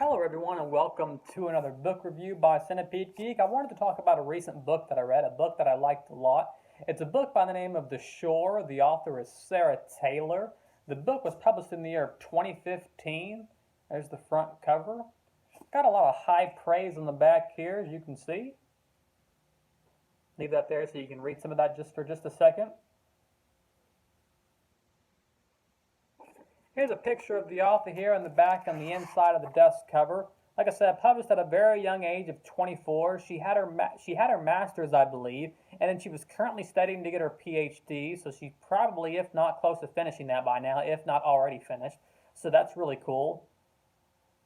Hello, everyone, and welcome to another book review by Centipede Geek. I wanted to talk about a recent book that I read, a book that I liked a lot. It's a book by the name of The Shore. The author is Sarah Taylor. The book was published in the year of 2015. There's the front cover. Got a lot of high praise on the back here, as you can see. Leave that there so you can read some of that just for just a second. Here's a picture of the author here on the back on the inside of the dust cover. Like I said, published at a very young age of 24. She had her master's, I believe, and then she was currently studying to get her PhD. So she's probably, if not close to finishing that by now, if not already finished. So that's really cool.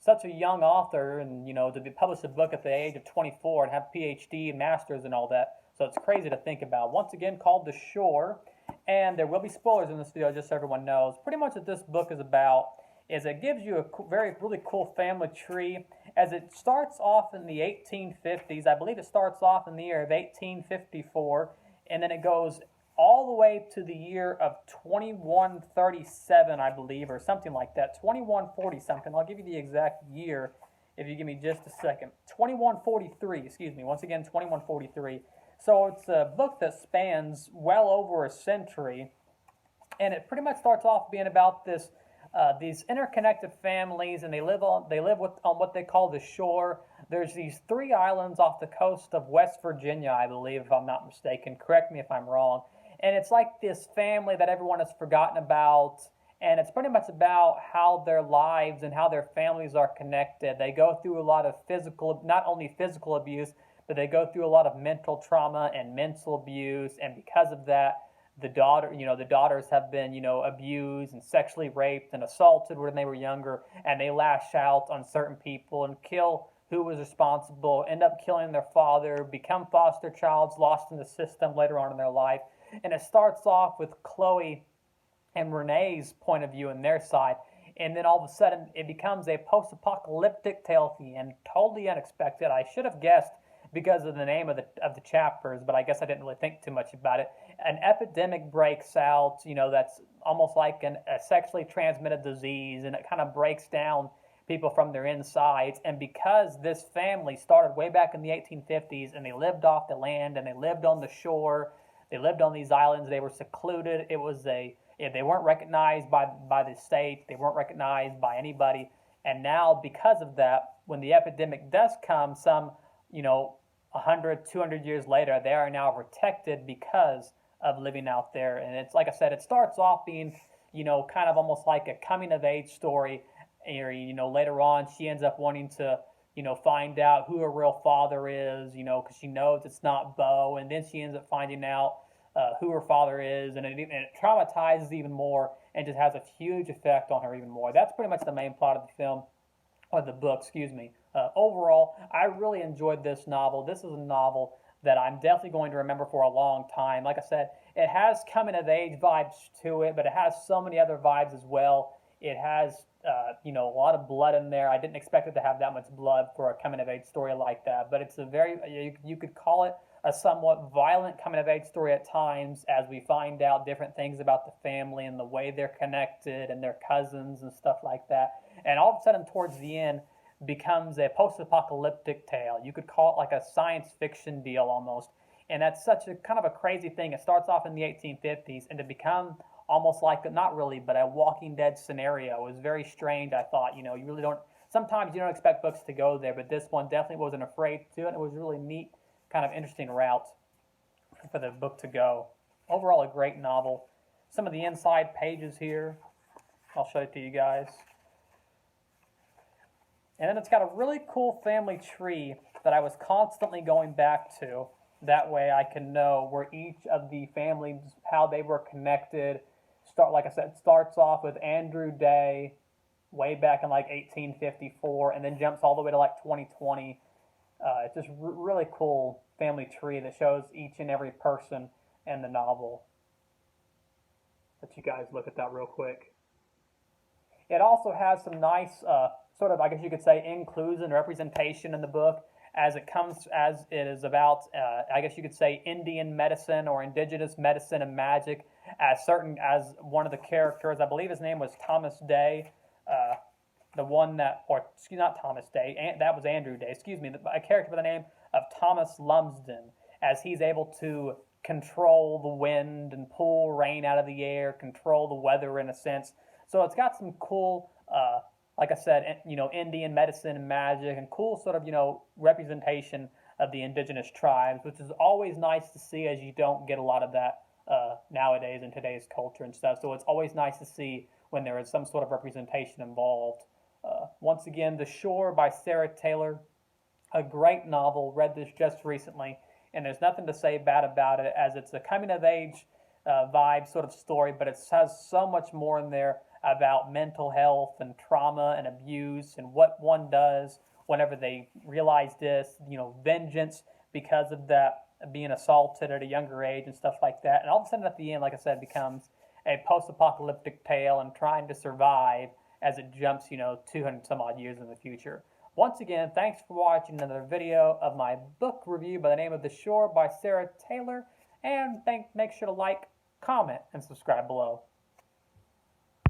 Such a young author, and to be published a book at the age of 24 and have PhD and masters and all that. So it's crazy to think about. Once again, called The Shore. And there will be spoilers in this video, just so everyone knows. Pretty much what this book is about is it gives you a really cool family tree. As it starts off in the 1850s, I believe it starts off in the year of 1854, and then it goes all the way to the year of 2137, I believe, or something like that. 2140 something. I'll give you the exact year if you give me just a second. 2143, excuse me. Once again, 2143. So it's a book that spans well over a century, and it pretty much starts off being about these interconnected families, and they live on what they call the shore. There's these three islands off the coast of West Virginia, I believe, if I'm not mistaken. Correct me if I'm wrong. And it's like this family that everyone has forgotten about, and it's pretty much about how their lives and how their families are connected. They go through a lot of not only physical abuse, but they go through a lot of mental trauma and mental abuse, and because of that, the daughters have been, abused and sexually raped and assaulted when they were younger, and they lash out on certain people and kill who was responsible, end up killing their father, become foster childs, lost in the system later on in their life. And it starts off with Chloe and Renee's point of view and their side, and then all of a sudden it becomes a post-apocalyptic tale at the end, totally unexpected. I should have guessed because of the name of the chapters, but I guess I didn't really think too much about it. An epidemic breaks out, that's almost like a sexually transmitted disease, and it kind of breaks down people from their insides. And because this family started way back in the 1850s, and they lived off the land, and they lived on the shore, they lived on these islands, they were secluded. They weren't recognized by the state, they weren't recognized by anybody. And now, because of that, when the epidemic does come, some 100, 200 years later, they are now protected because of living out there. And it's like I said, it starts off being, kind of almost like a coming of age story. Later on, she ends up wanting to, find out who her real father is, because she knows it's not Bo. And then she ends up finding out who her father is, and it traumatizes even more and just has a huge effect on her even more. That's pretty much the main plot of the film, or the book, excuse me. Overall, I really enjoyed this novel. This is a novel that I'm definitely going to remember for a long time. Like I said, it has coming of age vibes to it, but it has so many other vibes as well. It has, a lot of blood in there. I didn't expect it to have that much blood for a coming of age story like that, but it's a very, you could call it a somewhat violent coming of age story at times, as we find out different things about the family and the way they're connected and their cousins and stuff like that. And all of a sudden, towards the end, becomes a post-apocalyptic tale. You could call it like a science fiction deal almost. And that's such a kind of a crazy thing. It starts off in the 1850s, and to become almost like, not really, but a Walking Dead scenario is very strange, I thought. You really don't, sometimes you don't expect books to go there, but this one definitely wasn't afraid to, and it was a really neat, kind of interesting route for the book to go. Overall, a great novel. Some of the inside pages here, I'll show it to you guys. And then it's got a really cool family tree that I was constantly going back to. That way I can know where each of the families, how they were connected. Like I said, starts off with Andrew Day way back in like 1854, and then jumps all the way to like 2020. It's just really cool family tree that shows each and every person in the novel. Let you guys look at that real quick. It also has some nice sort of, I guess you could say, inclusion, representation in the book, as it is about, I guess you could say, Indian medicine or indigenous medicine and magic, as one of the characters, I believe his name was Thomas Day, the one that, or excuse, not Thomas Day, that was Andrew Day, excuse me, a character by the name of Thomas Lumsden, as he's able to control the wind and pull rain out of the air, control the weather in a sense. So it's got some cool, like I said, Indian medicine and magic, and cool sort of, representation of the indigenous tribes, which is always nice to see, as you don't get a lot of that nowadays in today's culture and stuff. So it's always nice to see when there is some sort of representation involved. Once again, The Shore by Sarah Taylor, a great novel. Read this just recently, and there's nothing to say bad about it, as it's a coming of age vibe sort of story, but it has so much more in there about mental health and trauma and abuse and what one does whenever they realize this, vengeance because of that, being assaulted at a younger age and stuff like that. And all of a sudden at the end, like I said, becomes a post-apocalyptic tale and trying to survive as it jumps, 200 some odd years in the future. Once again, thanks for watching another video of my book review by the name of The Shore by Sarah Taylor. And make sure to like, comment, and subscribe below.